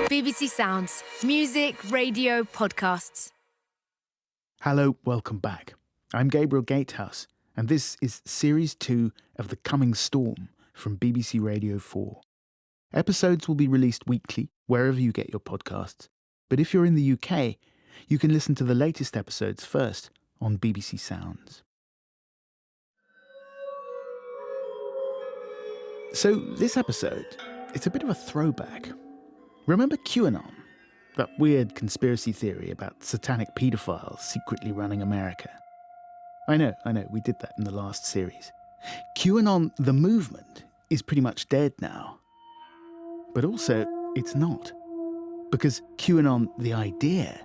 BBC Sounds. Music, radio, podcasts. Hello, welcome back. I'm Gabriel Gatehouse, and this is Series 2 of The Coming Storm from BBC Radio 4. Episodes will be released weekly, wherever you get your podcasts. But if you're in the UK, you can listen to the latest episodes first on BBC Sounds. So this episode, it's a bit of a throwback. Remember QAnon? That weird conspiracy theory about satanic paedophiles secretly running America. I know, we did that in the last series. QAnon, the movement, is pretty much dead now. But also, it's not. Because QAnon, the idea,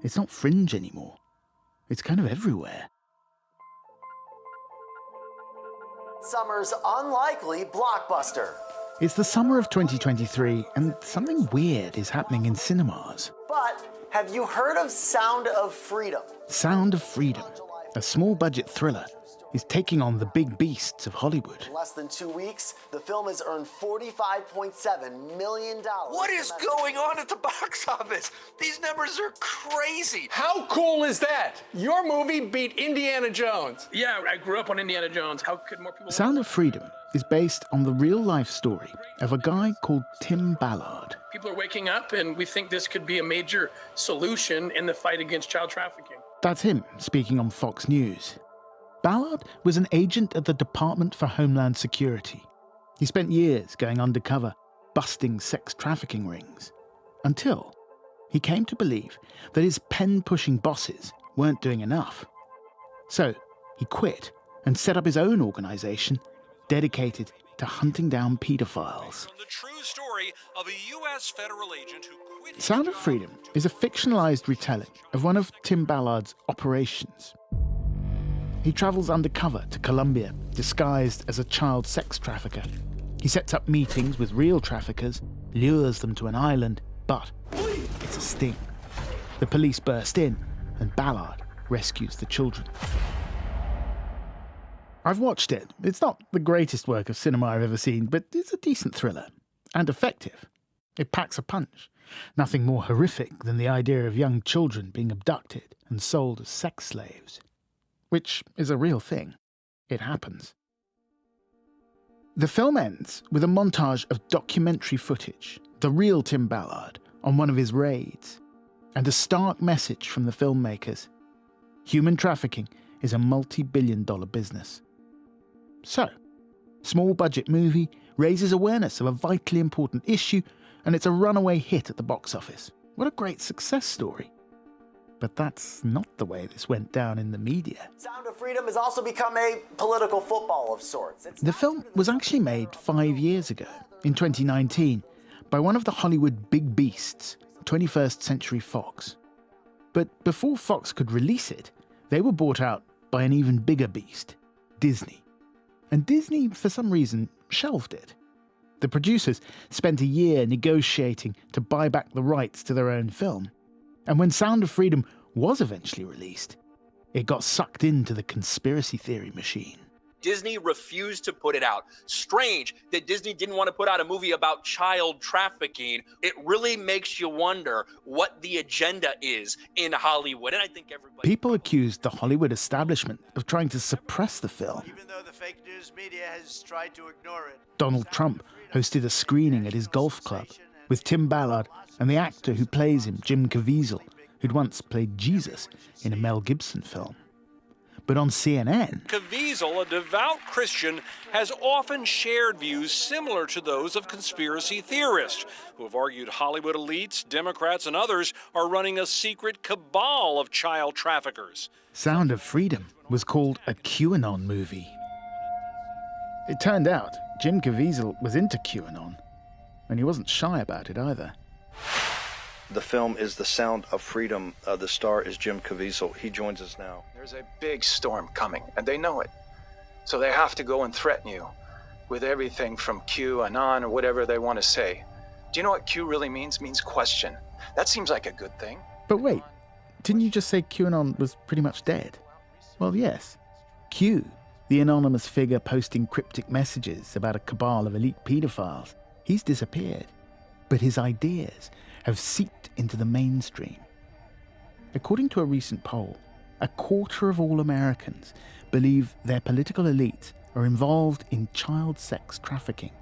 it's not fringe anymore. It's kind of everywhere. Summer's unlikely blockbuster. It's the summer of 2023, and something weird is happening in cinemas. But have you heard of Sound of Freedom? Sound of Freedom, a small-budget thriller, is taking on the big beasts of Hollywood. In less than 2 weeks, the film has earned $45.7 million. What is going on at the box office? These numbers are crazy. How cool is that? Your movie beat Indiana Jones. Yeah, I grew up on Indiana Jones. How could more people... Sound of Freedom is based on the real-life story of a guy called Tim Ballard. People are waking up, and we think this could be a major solution in the fight against child trafficking. That's him speaking on Fox News. Ballard was an agent at the Department for Homeland Security. He spent years going undercover, busting sex trafficking rings, until he came to believe that his pen-pushing bosses weren't doing enough. So he quit and set up his own organisation dedicated to hunting down paedophiles. The true story of a U.S. federal agent who quit... Sound of Freedom is a fictionalised retelling of one of Tim Ballard's operations. He travels undercover to Colombia, disguised as a child sex trafficker. He sets up meetings with real traffickers, lures them to an island, but it's a sting. The police burst in, and Ballard rescues the children. I've watched it. It's not the greatest work of cinema I've ever seen, but it's a decent thriller. And effective. It packs a punch. Nothing more horrific than the idea of young children being abducted and sold as sex slaves. Which is a real thing. It happens. The film ends with a montage of documentary footage, the real Tim Ballard, on one of his raids, and a stark message from the filmmakers. Human trafficking is a multi-billion-dollar business. So, small-budget movie raises awareness of a vitally important issue, and it's a runaway hit at the box office. What a great success story. But that's not the way this went down in the media. Sound of Freedom has also become a political football of sorts. The film was actually made 5 years ago, in 2019, by one of the Hollywood big beasts, 21st Century Fox. But before Fox could release it, they were bought out by an even bigger beast, Disney. And Disney, for some reason, shelved it. The producers spent a year negotiating to buy back the rights to their own film. And when Sound of Freedom was eventually released, it got sucked into the conspiracy theory machine. Disney refused to put it out. Strange that Disney didn't want to put out a movie about child trafficking. It really makes you wonder what the agenda is in Hollywood. And I think everybody... People accused the Hollywood establishment of trying to suppress the film. Even though the fake news media has tried to ignore it. Donald Trump hosted a screening at his golf club with Tim Ballard and the actor who plays him, Jim Caviezel, who'd once played Jesus in a Mel Gibson film. But on CNN... Caviezel, a devout Christian, has often shared views similar to those of conspiracy theorists, who have argued Hollywood elites, Democrats, and others are running a secret cabal of child traffickers. Sound of Freedom was called a QAnon movie. It turned out Jim Caviezel was into QAnon, and he wasn't shy about it either. The film is The Sound of Freedom. The star is Jim Caviezel. He joins us now. There's a big storm coming, and they know it. So they have to go and threaten you with everything from Q and on or whatever they want to say. Do you know what Q really means? It means question. That seems like a good thing. But wait, didn't you just say QAnon was pretty much dead? Well, yes. Q, the anonymous figure posting cryptic messages about a cabal of elite paedophiles, he's disappeared. But his ideas have seeped into the mainstream. According to a recent poll, a quarter of all Americans believe their political elites are involved in child sex trafficking.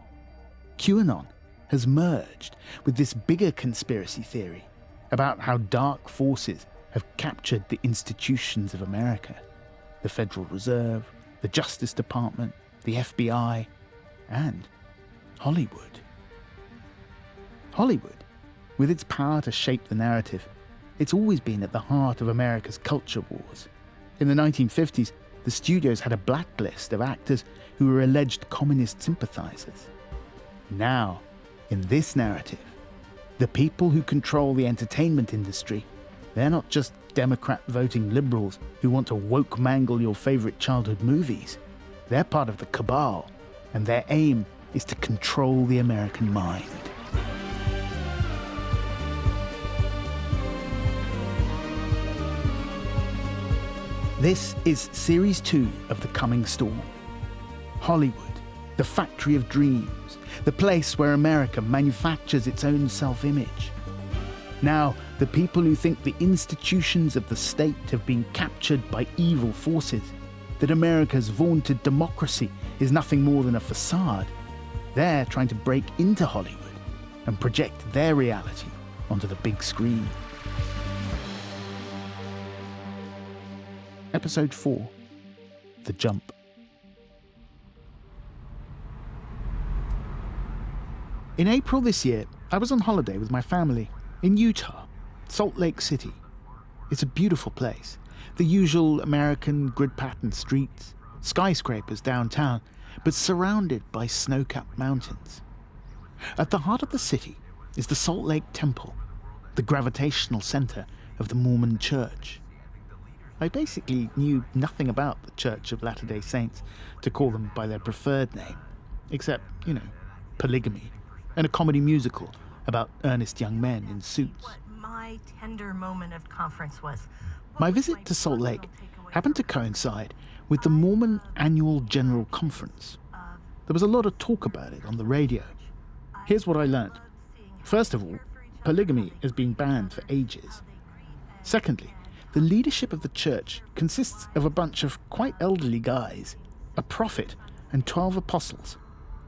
QAnon has merged with this bigger conspiracy theory about how dark forces have captured the institutions of America: the Federal Reserve, the Justice Department, the FBI, and Hollywood. Hollywood, with its power to shape the narrative, it's always been at the heart of America's culture wars. In the 1950s, the studios had a blacklist of actors who were alleged communist sympathizers. Now, in this narrative, the people who control the entertainment industry, they're not just Democrat-voting liberals who want to woke mangle your favorite childhood movies. They're part of the cabal, and their aim is to control the American mind. This is Series 2 of The Coming Storm. Hollywood, the factory of dreams, the place where America manufactures its own self-image. Now, the people who think the institutions of the state have been captured by evil forces, that America's vaunted democracy is nothing more than a facade, they're trying to break into Hollywood and project their reality onto the big screen. Episode 4, The Jump. In April this year, I was on holiday with my family in Utah, Salt Lake City. It's a beautiful place. The usual American grid-patterned streets, skyscrapers downtown, but surrounded by snow-capped mountains. At the heart of the city is the Salt Lake Temple, the gravitational center of the Mormon Church. I basically knew nothing about the Church of Latter-day Saints to call them by their preferred name, except, polygamy, and a comedy musical about earnest young men in suits. What my tender moment of conference was. My visit to Salt Lake happened to coincide with the Mormon Annual General Conference. There was a lot of talk about it on the radio. Here's what I learned. First of all, polygamy has been banned for ages. Secondly, the leadership of the church consists of a bunch of quite elderly guys, a prophet and 12 apostles,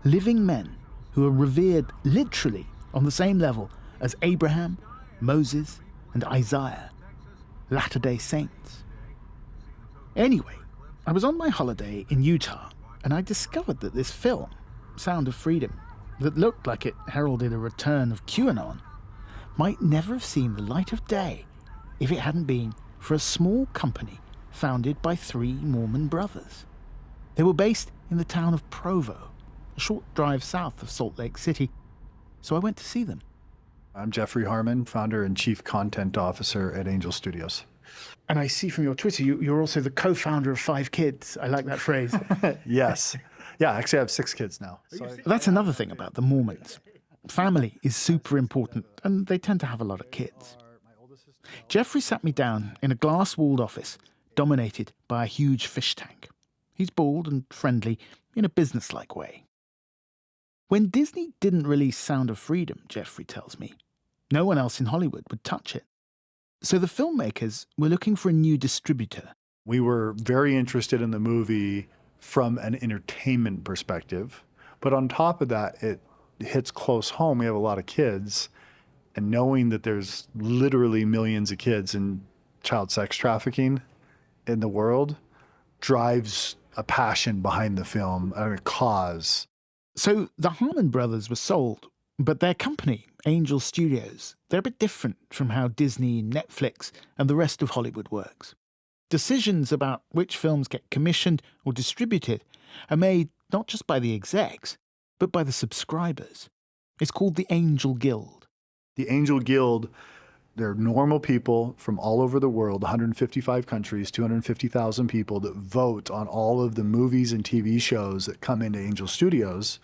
living men who are revered literally on the same level as Abraham, Moses, and Isaiah, Latter-day Saints. Anyway, I was on my holiday in Utah, and I discovered that this film, Sound of Freedom, that looked like it heralded a return of QAnon, might never have seen the light of day if it hadn't been for a small company founded by 3 Mormon brothers. They were based in the town of Provo, a short drive south of Salt Lake City, so I went to see them. I'm Jeffrey Harmon, founder and chief content officer at Angel Studios. And I see from your Twitter, you're also the co-founder of 5 Kids. I like that phrase. Yes. Yeah, actually I have 6 kids now. That's another thing about the Mormons. Family is super important, and they tend to have a lot of kids. Jeffrey sat me down in a glass-walled office dominated by a huge fish tank. He's bald and friendly in a business-like way. When Disney didn't release Sound of Freedom, Jeffrey tells me, no one else in Hollywood would touch it. So the filmmakers were looking for a new distributor. We were very interested in the movie from an entertainment perspective, but on top of that, it hits close home. We have a lot of kids, and knowing that there's literally millions of kids in child sex trafficking in the world drives a passion behind the film and a cause. So the Harmon brothers were sold, but their company, Angel Studios, they're a bit different from how Disney, Netflix, and the rest of Hollywood works. Decisions about which films get commissioned or distributed are made not just by the execs, but by the subscribers. It's called the Angel Guild. The Angel Guild, they're normal people from all over the world, 155 countries, 250,000 people that vote on all of the movies and TV shows that come into Angel Studios,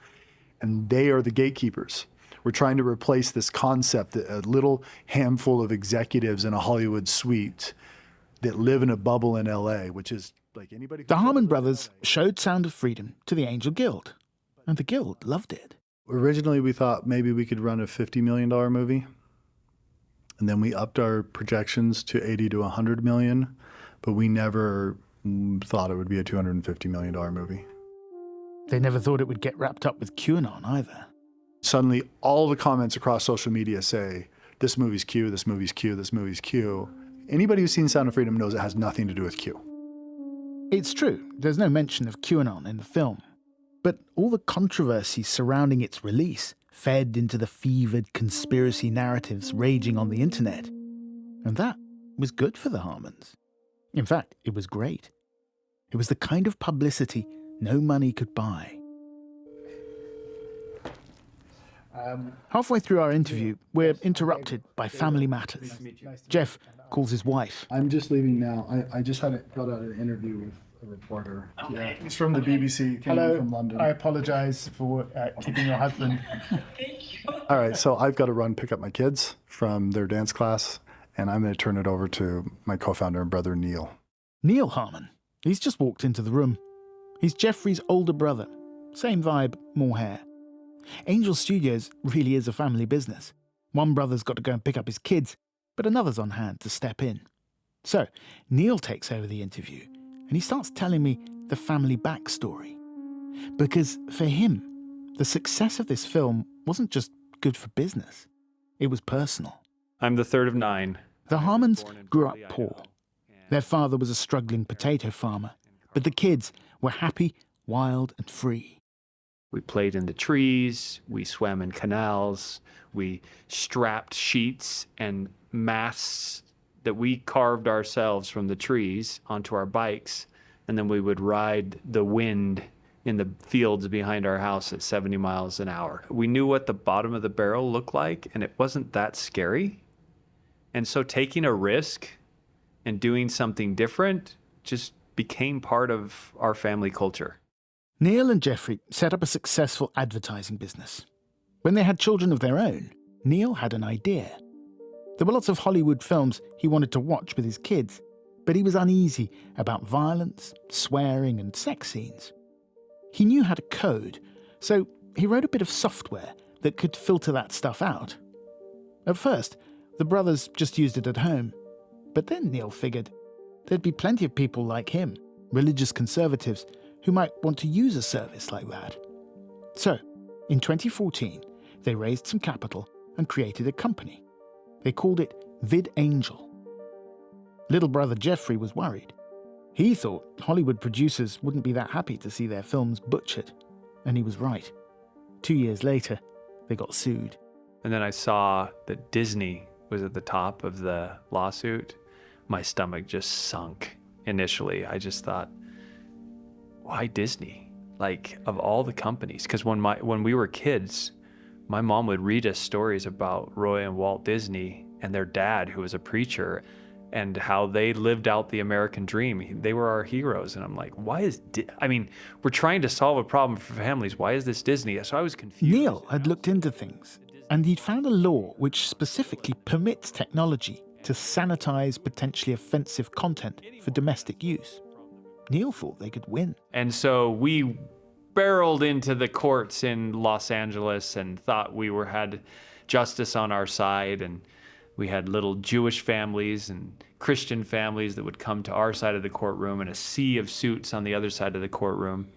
and they are the gatekeepers. We're trying to replace this concept that a little handful of executives in a Hollywood suite that live in a bubble in LA, which is like anybody. The Harmon brothers showed Sound of Freedom to the Angel Guild, and the Guild loved it. Originally, we thought maybe we could run a $50 million movie. And then we upped our projections to 80 to 100 million, but we never thought it would be a $250 million movie. They never thought it would get wrapped up with QAnon either. Suddenly, all the comments across social media say, this movie's Q, this movie's Q, this movie's Q. Anybody who's seen Sound of Freedom knows it has nothing to do with Q. It's true, there's no mention of QAnon in the film. But all the controversy surrounding its release fed into the fevered conspiracy narratives raging on the internet. And that was good for the Harmons. In fact, it was great. It was the kind of publicity no money could buy. Halfway through our interview, we're interrupted by family matters. Jeff calls his wife. I'm just leaving now. I just got out an interview with a reporter. Yeah, he's from the BBC. Came in from London. I apologize for keeping your husband. All right, so I've got to run pick up my kids from their dance class, and I'm going to turn it over to my co-founder and brother, Neil. Neil Harmon. He's just walked into the room. He's Jeffrey's older brother. Same vibe, more hair. Angel Studios really is a family business. One brother's got to go and pick up his kids, but another's on hand to step in. So, Neil takes over the interview, and he starts telling me the family backstory. Because for him, the success of this film wasn't just good for business. It was personal. I'm the third of 9. The Harmons grew up poor. Their father was a struggling potato farmer, but the kids were happy, wild, and free. We played in the trees, we swam in canals, we strapped sheets and masts that we carved ourselves from the trees onto our bikes, and then we would ride the wind in the fields behind our house at 70 miles an hour. We knew what the bottom of the barrel looked like, and it wasn't that scary. And so taking a risk and doing something different just became part of our family culture. Neil and Jeffrey set up a successful advertising business. When they had children of their own, Neil had an idea. There were lots of Hollywood films he wanted to watch with his kids, but he was uneasy about violence, swearing, and sex scenes. He knew how to code, so he wrote a bit of software that could filter that stuff out. At first, the brothers just used it at home, but then Neil figured there'd be plenty of people like him, religious conservatives, who might want to use a service like that. So, in 2014, they raised some capital and created a company. They called it VidAngel. Little brother Jeffrey was worried. He thought Hollywood producers wouldn't be that happy to see their films butchered, and he was right. 2 years later, they got sued. And then I saw that Disney was at the top of the lawsuit. My stomach just sunk initially. I just thought, why Disney? Like, of all the companies, because when we were kids, my mom would read us stories about Roy and Walt Disney and their dad, who was a preacher, and how they lived out the American dream. They were our heroes. And I'm like, why is we're trying to solve a problem for families. Why is this Disney? So I was confused. Neil had looked into things, and he'd found a law which specifically permits technology to sanitize potentially offensive content for domestic use. Neil thought they could win. And so we barreled into the courts in Los Angeles and thought we had justice on our side. And we had little Jewish families and Christian families that would come to our side of the courtroom and a sea of suits on the other side of the courtroom.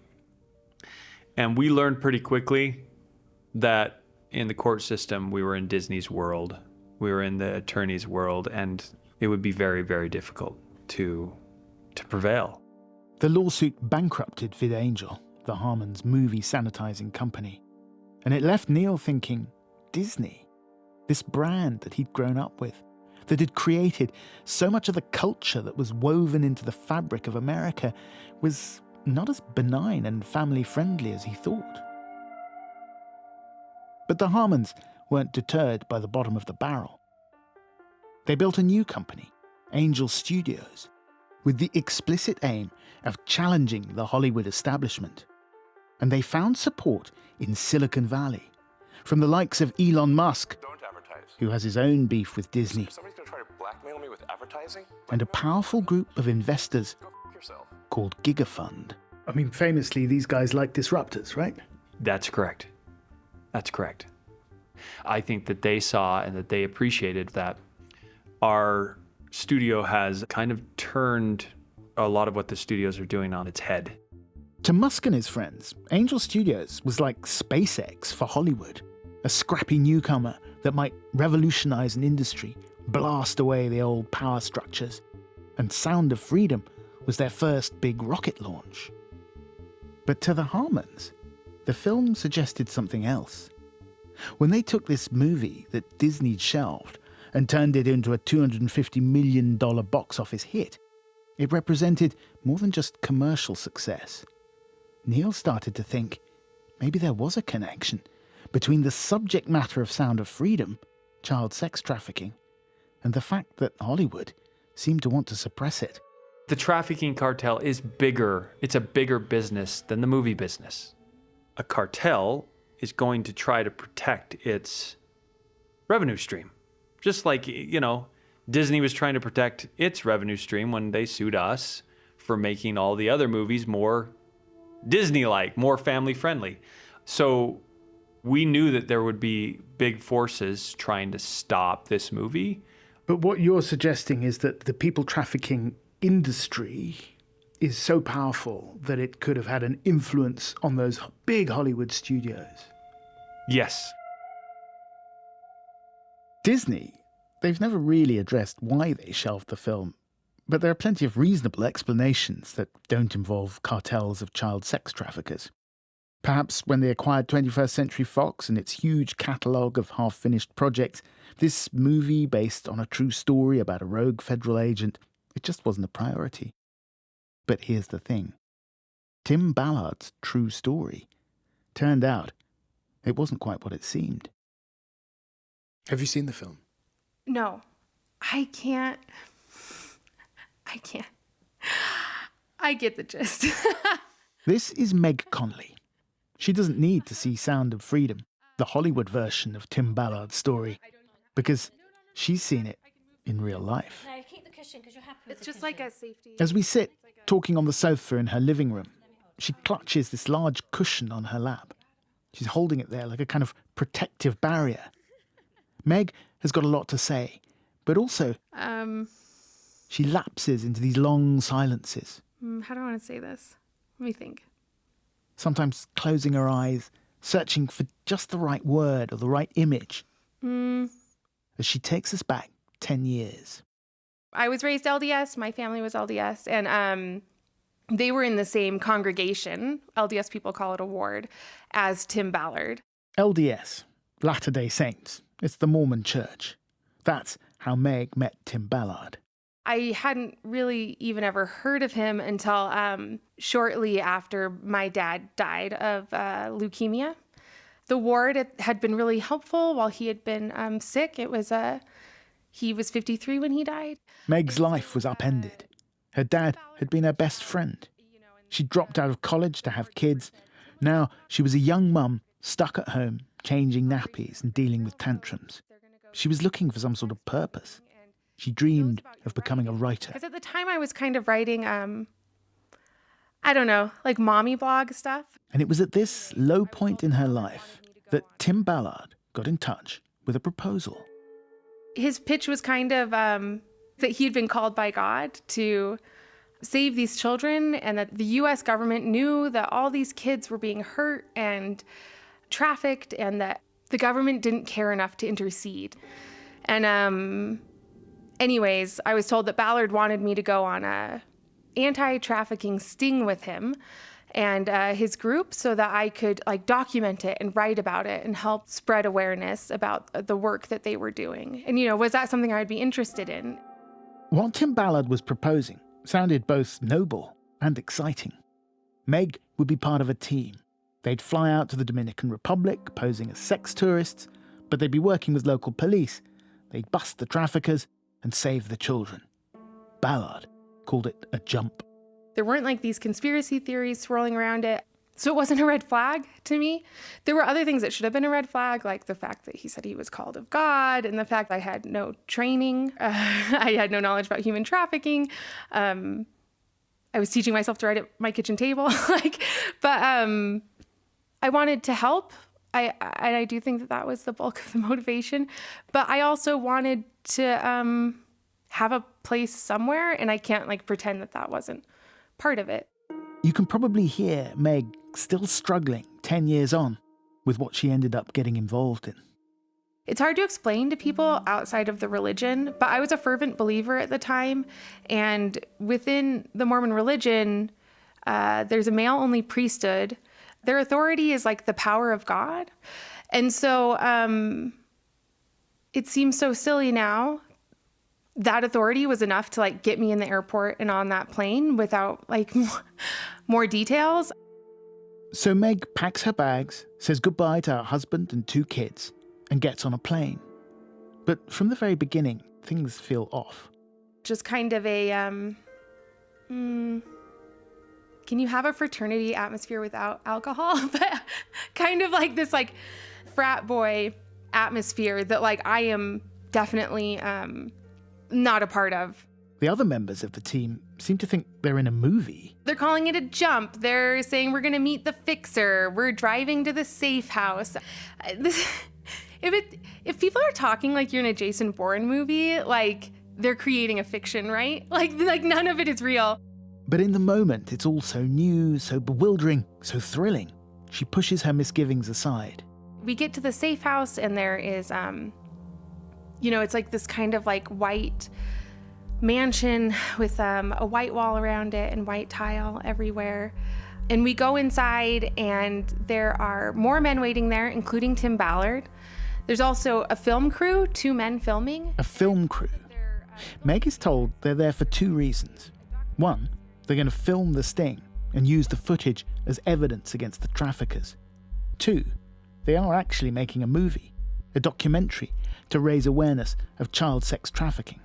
And we learned pretty quickly that in the court system, we were in Disney's world. We were in the attorney's world, and it would be very, very difficult to prevail. The lawsuit bankrupted VidAngel, the Harmons' movie sanitizing company. And it left Neil thinking, Disney, this brand that he'd grown up with, that had created so much of the culture that was woven into the fabric of America, was not as benign and family-friendly as he thought. But the Harmons weren't deterred by the bottom of the barrel. They built a new company, Angel Studios, with the explicit aim of challenging the Hollywood establishment. And they found support in Silicon Valley, from the likes of Elon Musk, who has his own beef with Disney, Somebody's gonna try to blackmail me with advertising? and a powerful group of investors called GigaFund. I mean, famously, these guys like disruptors, right? That's correct. That's correct. I think that they saw and that they appreciated that our studio has kind of turned a lot of what the studios are doing on its head. To Musk and his friends, Angel Studios was like SpaceX for Hollywood, a scrappy newcomer that might revolutionize an industry, blast away the old power structures. And Sound of Freedom was their first big rocket launch. But to the Harmons, the film suggested something else. When they took this movie that Disney'd shelved and turned it into a $250 million box office hit, it represented more than just commercial success. Neil started to think maybe there was a connection between the subject matter of Sound of Freedom, child sex trafficking, and the fact that Hollywood seemed to want to suppress it. The trafficking cartel is bigger. It's a bigger business than the movie business. A cartel is going to try to protect its revenue stream. Just like, Disney was trying to protect its revenue stream when they sued us for making all the other movies more Disney-like, more family-friendly. So we knew that there would be big forces trying to stop this movie. But what you're suggesting is that the people trafficking industry is so powerful that it could have had an influence on those big Hollywood studios. Yes. Disney, they've never really addressed why they shelved the film, but there are plenty of reasonable explanations that don't involve cartels of child sex traffickers. Perhaps when they acquired 21st Century Fox and its huge catalogue of half-finished projects, this movie based on a true story about a rogue federal agent, it just wasn't a priority. But here's the thing. Tim Ballard's true story turned out it wasn't quite what it seemed. Have you seen the film? No, I can't. I get the gist. This is Meg Conley. She doesn't need to see Sound of Freedom, the Hollywood version of Tim Ballard's story, because she's seen it in real life. No, keep the cushion because you're happy with It's just like a safety. As we sit talking on the sofa in her living room, she clutches this large cushion on her lap. She's holding it there like a kind of protective barrier. Meg has got a lot to say, but also she lapses into these long silences. How do I want to say this? Let me think. Sometimes closing her eyes, searching for just the right word or the right image. As she takes us back 10 years. I was raised LDS. My family was LDS. And they were in the same congregation, LDS people call it a ward, as Tim Ballard. LDS, Latter-day Saints. It's the Mormon church. That's how Meg met Tim Ballard. I hadn't really even ever heard of him until shortly after my dad died of leukemia. The ward had been really helpful while he had been sick. He was 53 when he died. Meg's life was upended. Her dad had been her best friend. She dropped out of college to have kids. Now she was a young mum stuck at home, changing nappies and dealing with tantrums. She was looking for some sort of purpose. She dreamed of becoming a writer. Because at the time I was kind of writing, like mommy blog stuff. And it was at this low point in her life that Tim Ballard got in touch with a proposal. His pitch was kind of that he'd been called by God to save these children, and that the U.S. government knew that all these kids were being hurt and trafficked, and that the government didn't care enough to intercede. And anyways, I was told that Ballard wanted me to go on a anti-trafficking sting with him and his group so that I could document it and write about it and help spread awareness about the work that they were doing. And, was that something I'd be interested in? What Tim Ballard was proposing sounded both noble and exciting. Meg would be part of a team. They'd fly out to the Dominican Republic posing as sex tourists, but they'd be working with local police. They'd bust the traffickers and save the children. Ballard called it a jump. There weren't these conspiracy theories swirling around it. So it wasn't a red flag to me. There were other things that should have been a red flag, like the fact that he said he was called of God, and the fact I had no training. I had no knowledge about human trafficking. I was teaching myself to write at my kitchen table. But I wanted to help. I do think that was the bulk of the motivation. But I also wanted to have a place somewhere, and I can't like pretend that that wasn't part of it. You can probably hear Meg still struggling 10 years on with what she ended up getting involved in. It's hard to explain to people outside of the religion, but I was a fervent believer at the time. And within the Mormon religion, there's a male-only priesthood. Their authority is like the power of God. And so it seems so silly now. That authority was enough to like get me in the airport and on that plane without like more details. So Meg packs her bags, says goodbye to her husband and 2 kids, and gets on a plane. But from the very beginning, things feel off. Just kind of a, can you have a fraternity atmosphere without alcohol? But kind of like this like frat boy atmosphere that like I am definitely not a part of. The other members of the team seem to think they're in a movie. They're calling it a jump. They're saying we're going to meet the fixer. We're driving to the safe house. If people are talking like you're in a Jason Bourne movie, like they're creating a fiction, right? Like none of it is real. But in the moment, it's all so new, so bewildering, so thrilling. She pushes her misgivings aside. We get to the safe house and there is, it's like this kind of like white mansion with a white wall around it and white tile everywhere. And we go inside and there are more men waiting there, including Tim Ballard. There's also a film crew, 2 men filming. A film crew. Meg is told they're there for 2 reasons. 1, they're going to film the sting and use the footage as evidence against the traffickers. 2, they are actually making a movie, a documentary, to raise awareness of child sex trafficking.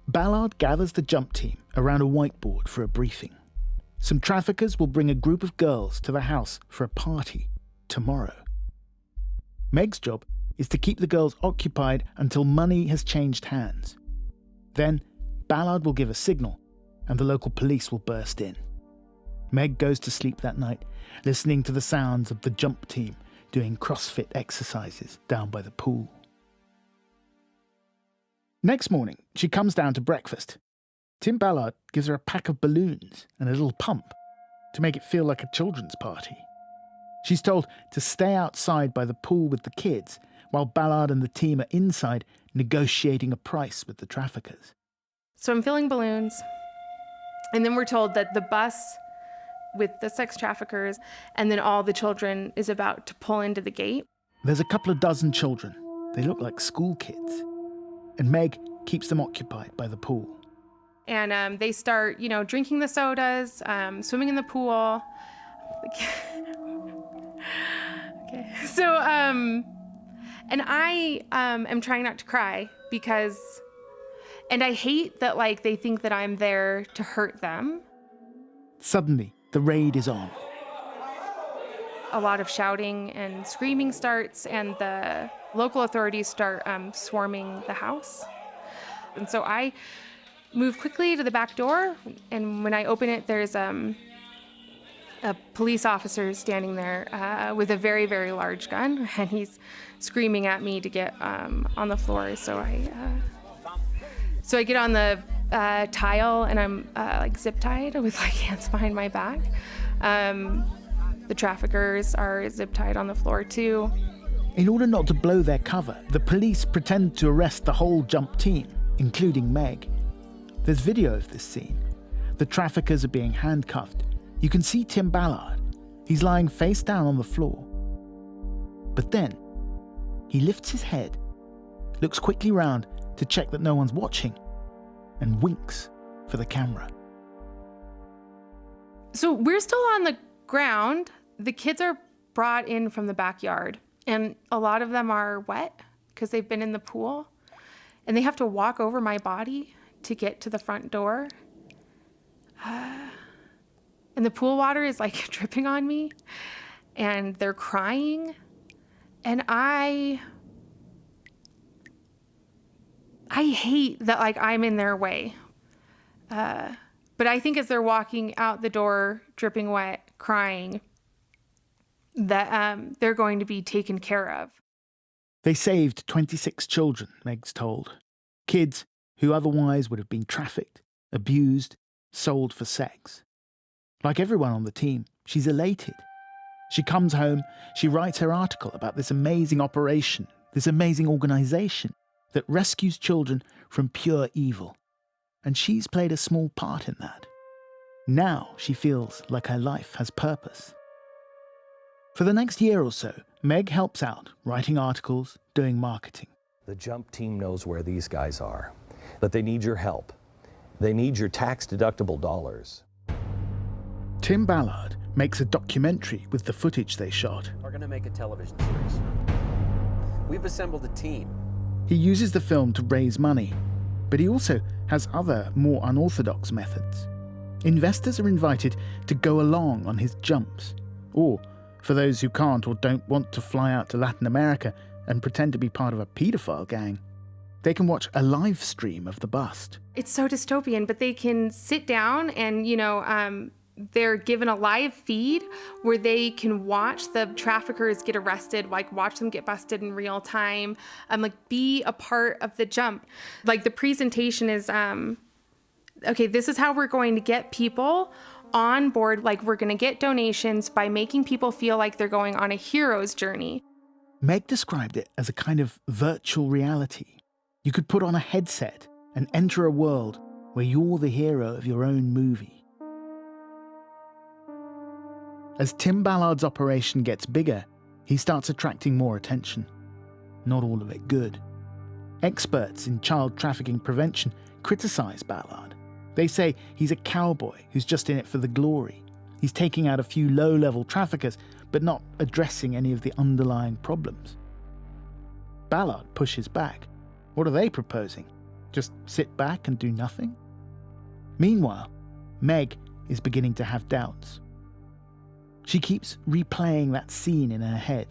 Ballard gathers the jump team around a whiteboard for a briefing. Some traffickers will bring a group of girls to the house for a party tomorrow. Meg's job is to keep the girls occupied until money has changed hands. Then, Ballard will give a signal, and the local police will burst in. Meg goes to sleep that night, listening to the sounds of the jump team doing CrossFit exercises down by the pool. Next morning, she comes down to breakfast. Tim Ballard gives her a pack of balloons and a little pump to make it feel like a children's party. She's told to stay outside by the pool with the kids while Ballard and the team are inside negotiating a price with the traffickers. So I'm filling balloons, and then we're told that the bus with the sex traffickers and then all the children is about to pull into the gate. There's a couple of dozen children. They look like school kids. And Meg keeps them occupied by the pool. And they start, drinking the sodas, swimming in the pool. Okay. So, and I am trying not to cry and I hate that, they think that I'm there to hurt them. Suddenly, the raid is on. A lot of shouting and screaming starts, and the local authorities start swarming the house. And so I move quickly to the back door, and when I open it, there's a police officer standing there with a very, very large gun, and he's screaming at me to get on the floor. So I get on the tile, and I'm zip tied with hands behind my back. The traffickers are zip tied on the floor too. In order not to blow their cover, the police pretend to arrest the whole jump team, including Meg. There's video of this scene. The traffickers are being handcuffed. You can see Tim Ballard. He's lying face down on the floor. But then, he lifts his head, looks quickly round to check that no one's watching, and winks for the camera. So we're still on the ground. The kids are brought in from the backyard, and a lot of them are wet because they've been in the pool, and they have to walk over my body to get to the front door. And the pool water is dripping on me, and they're crying, and I hate that I'm in their way. But I think as they're walking out the door, dripping wet, crying, that they're going to be taken care of. They saved 26 children, Meg's told. Kids who otherwise would have been trafficked, abused, sold for sex. Like everyone on the team, she's elated. She comes home, she writes her article about this amazing operation, this amazing organization that rescues children from pure evil. And she's played a small part in that. Now she feels like her life has purpose. For the next year or so, Meg helps out, writing articles, doing marketing. The JUMP team knows where these guys are, that they need your help. They need your tax-deductible dollars. Tim Ballard makes a documentary with the footage they shot. We're going to make a television series. We've assembled a team. He uses the film to raise money, but he also has other, more unorthodox methods. Investors are invited to go along on his jumps, or, for those who can't or don't want to fly out to Latin America and pretend to be part of a paedophile gang, they can watch a live stream of the bust. It's so dystopian, but they can sit down and, they're given a live feed where they can watch the traffickers get arrested, like watch them get busted in real time, be a part of the jump. Like the presentation is, okay, this is how we're going to get people on board. Like we're going to get donations by making people feel like they're going on a hero's journey. Meg described it as a kind of virtual reality. You could put on a headset and enter a world where you're the hero of your own movie. As Tim Ballard's operation gets bigger, he starts attracting more attention. Not all of it good. Experts in child trafficking prevention criticize Ballard. They say he's a cowboy who's just in it for the glory. He's taking out a few low-level traffickers, but not addressing any of the underlying problems. Ballard pushes back. What are they proposing? Just sit back and do nothing? Meanwhile, Meg is beginning to have doubts. She keeps replaying that scene in her head,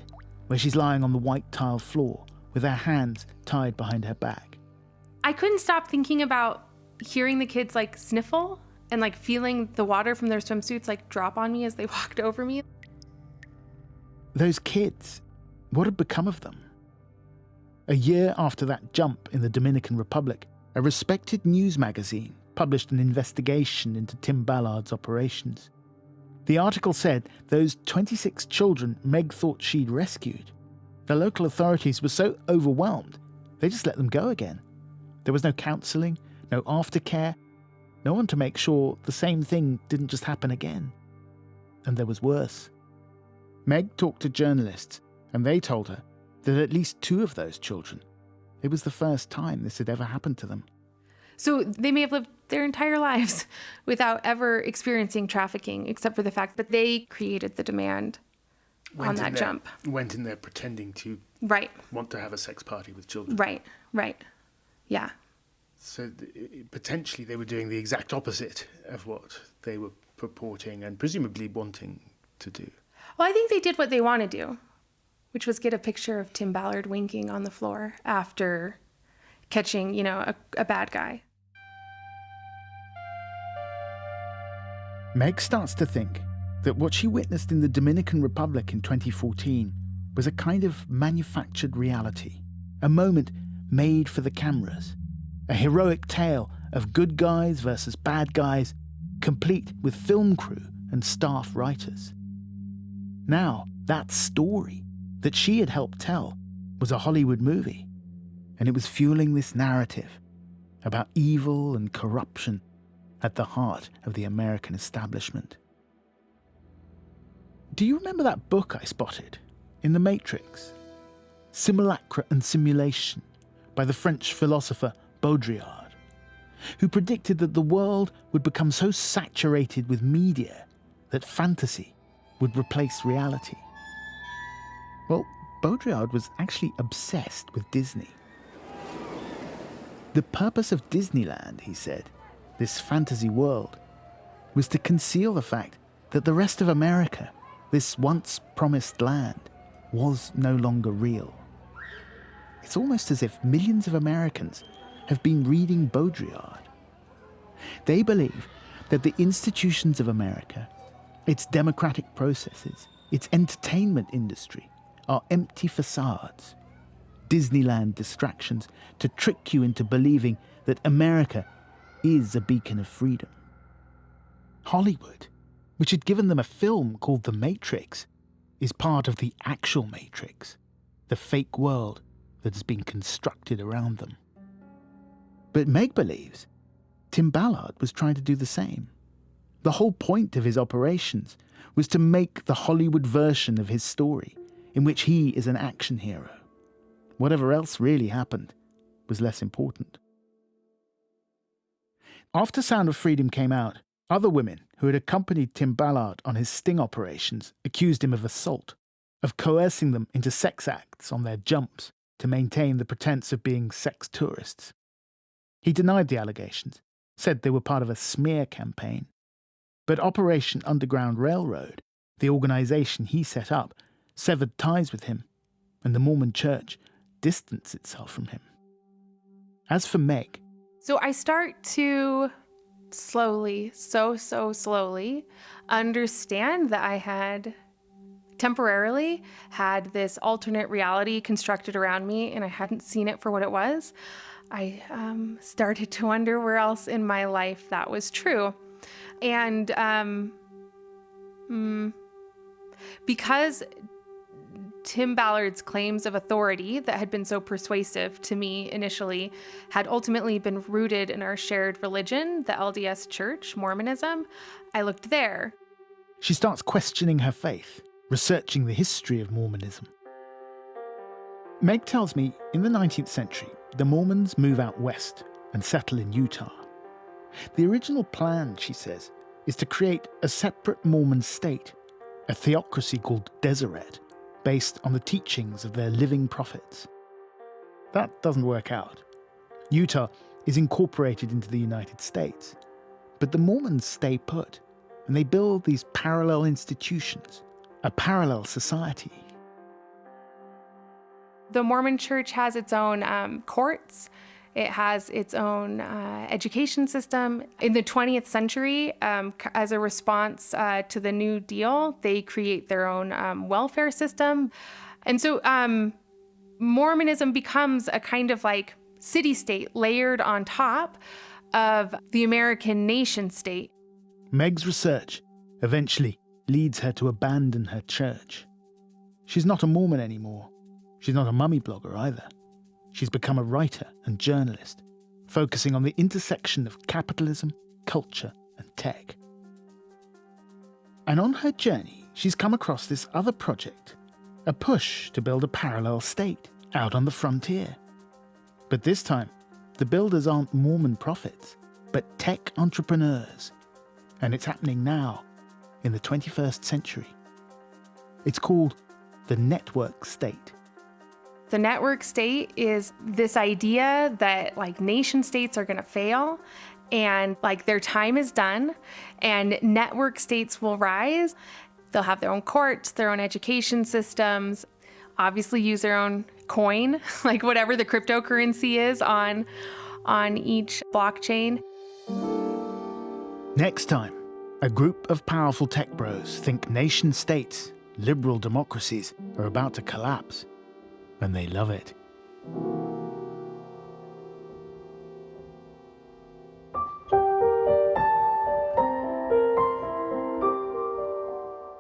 where she's lying on the white tile floor with her hands tied behind her back. I couldn't stop thinking about hearing the kids sniffle and feeling the water from their swimsuits drop on me as they walked over me. Those kids, what had become of them? A year after that jump in the Dominican Republic, a respected news magazine published an investigation into Tim Ballard's operations. The article said those 26 children Meg thought she'd rescued, the local authorities were so overwhelmed, they just let them go again. There was no counselling, no aftercare, no one to make sure the same thing didn't just happen again. And there was worse. Meg talked to journalists, and they told her that at least 2 of those children, it was the first time this had ever happened to them. So they may have lived their entire lives without ever experiencing trafficking, except for the fact that they created the demand on that jump. Went in there pretending to want to have a sex party with children. Right. Yeah. So potentially they were doing the exact opposite of what they were purporting and presumably wanting to do. Well, I think they did what they want to do, which was get a picture of Tim Ballard winking on the floor after catching, a bad guy. Meg starts to think that what she witnessed in the Dominican Republic in 2014 was a kind of manufactured reality, a moment made for the cameras, a heroic tale of good guys versus bad guys, complete with film crew and staff writers. Now, that story that she had helped tell was a Hollywood movie, and it was fueling this narrative about evil and corruption at the heart of the American establishment. Do you remember that book I spotted in The Matrix? Simulacra and Simulation by the French philosopher Baudrillard, who predicted that the world would become so saturated with media that fantasy would replace reality. Well, Baudrillard was actually obsessed with Disney. The purpose of Disneyland, he said, this fantasy world, was to conceal the fact that the rest of America, this once promised land, was no longer real. It's almost as if millions of Americans have been reading Baudrillard. They believe that the institutions of America, its democratic processes, its entertainment industry, are empty facades, Disneyland distractions to trick you into believing that America is a beacon of freedom. Hollywood, which had given them a film called The Matrix, is part of the actual Matrix, the fake world that has been constructed around them. But Meg believes Tim Ballard was trying to do the same. The whole point of his operations was to make the Hollywood version of his story, in which he is an action hero. Whatever else really happened was less important. After Sound of Freedom came out, other women who had accompanied Tim Ballard on his sting operations accused him of assault, of coercing them into sex acts on their jumps to maintain the pretense of being sex tourists. He denied the allegations, said they were part of a smear campaign. But Operation Underground Railroad, the organization he set up, severed ties with him, and the Mormon Church distanced itself from him. As for Meg... So I start to slowly, so slowly, understand that I had temporarily had this alternate reality constructed around me, and I hadn't seen it for what it was. I started to wonder where else in my life that was true. And because Tim Ballard's claims of authority that had been so persuasive to me initially had ultimately been rooted in our shared religion, the LDS Church, Mormonism, I looked there. She starts questioning her faith, researching the history of Mormonism. Meg tells me in the 19th century, the Mormons move out west and settle in Utah. The original plan, she says, is to create a separate Mormon state, a theocracy called Deseret, based on the teachings of their living prophets. That doesn't work out. Utah is incorporated into the United States, but the Mormons stay put, and they build these parallel institutions, a parallel society. The Mormon Church has its own courts. It has its own education system. In the 20th century, as a response to the New Deal, they create their own welfare system. And so Mormonism becomes a kind of like city-state layered on top of the American nation-state. Meg's research eventually leads her to abandon her church. She's not a Mormon anymore. She's not a mummy blogger either. She's become a writer and journalist, focusing on the intersection of capitalism, culture, and tech. And on her journey, she's come across this other project, a push to build a parallel state out on the frontier. But this time, the builders aren't Mormon prophets, but tech entrepreneurs. And it's happening now, in the 21st century. It's called the network state. The network state is this idea that like nation states are going to fail and like their time is done and network states will rise. They'll have their own courts, their own education systems, obviously use their own coin, like whatever the cryptocurrency is on each blockchain. Next time, a group of powerful tech bros think nation states, liberal democracies, are about to collapse. And they love it.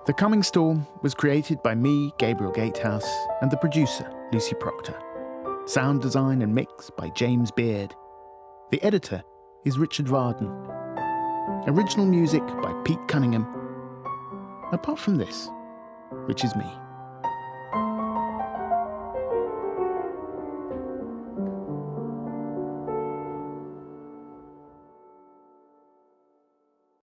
The Coming Storm was created by me, Gabriel Gatehouse, and the producer, Lucy Proctor. Sound design and mix by James Beard. The editor is Richard Varden. Original music by Pete Cunningham. Apart from this, which is me.